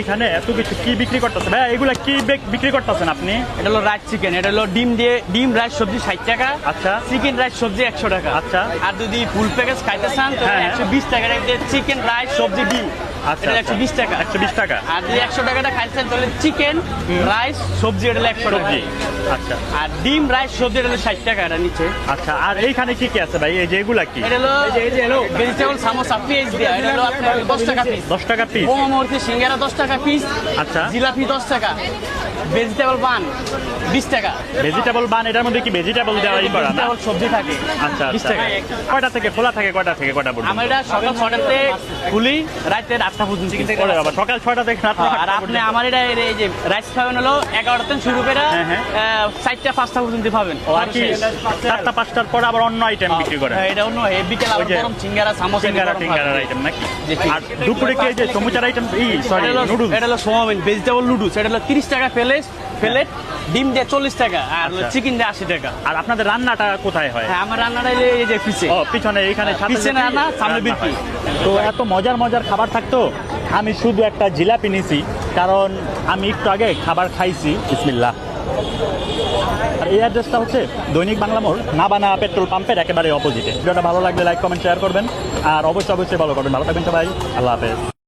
এখানে এত কিছু কি বিক্রি করতেছে ভাই? এগুলা কি বিক্রি করতেছেন আপনি? এটা হলো রাইস চিকেন, এটা হলো ডিম রাইস সবজি 60 টাকা। আচ্ছা। চিকেন রাইস সবজি 100 টাকা। আচ্ছা। আর যদি ফুল প্যাকেজ খাইতে চান তো হ্যাঁ। 120 টাকা। চিকেন রাইস সবজি ডিম, আচ্ছা, এটা আচ্ছা। 120 টাকা। 120 টাকা। আর যদি 100 টাকাটা খাইছেন তাহলে চিকেন রাইস সবজি এটা হলো 100 টাকা। সবজি। আচ্ছা আর ডিম রাইস সবজি এটা হলো 60 টাকা। এটা নিচে আচ্ছা। আর এইখানে কি কি আছে ভাই? এই যে এগুলা কি? এটা হলো ভেজিটেবল সামোসা পেঁয়াজ দিয়া, এটা হলো আপনার 10 টাকা পিস। 10 টাকা পিস। মোমোমুরকি সিঙ্গারা 10 টাকা পিস। আচ্ছা। জিলাপি 10 টাকা। ভেজিটেবল বান 20 টাকা। ভেজিটেবল বান, এটার মধ্যে কি ভেজিটেবল দেওয়াই করা না? ভেজিটেবল সবজি থাকে। আচ্ছা 20 আচ্ছা। টাকা। কয়টা থেকে খোলা থাকে, কয়টা থেকে কয়টা পর্যন্ত? আমরা এটা সকাল 6টাতে খুলি, রাতে 8টা পর্যন্ত। ওরে বাবা, সকাল 6টা থেকে রাত আর আপনি আমার এটা এই যে রাইস খাবেন হলো 11টা থেকে শুরু করে হ্যাঁ। 4টা 5টা পর্যন্ত পাবেন। আর কি 4টা 5টার পর আবার অন্য আইটেম বিক্রি করে? হ্যাঁ, এটা অন্য বিকেল আবার ওই যে গরম সিঙ্গারা সামোসা সিঙ্গারা আইটেম নাকি? আর দুপুরে কি এই যে সমুচার আইটেম, সরি নুডলস? এটা হলো সোয়াবিন ভেজিটেবল নুডলস, এটা হলো 30 টাকা প্লেট, ডিম দিয়ে 40 টাকা, আর চিকেন দিয়ে 80 টাকা। আর আপনাদের রান্নাটা কোথায় হয়? হ্যাঁ, আমার রান্নাটা এই যে পিছে। ও পিছনে, এখানে সাথে পিছনে রান্না, সামনে রান্না হয়। বিক্রি। তো এত মজার মজার খাবার থাকতো, আমি শুধু একটা জিলাপি নিছি, কারণ আমি একটু আগে খাবার খাইছি। বিসমিল্লাহ। আর এই অ্যাড্রেসটা হচ্ছে দৈনিক বাংলা মোড়, নাবানা পেট্রোল পাম্পের একেবারে অপোজিটে। ভিডিওটা ভালো লাগলে লাইক কমেন্ট শেয়ার করবেন, আর অবশ্যই ভালো করবেন। ভালো থাকবেন সবাই, আল্লাহ হাফেজ।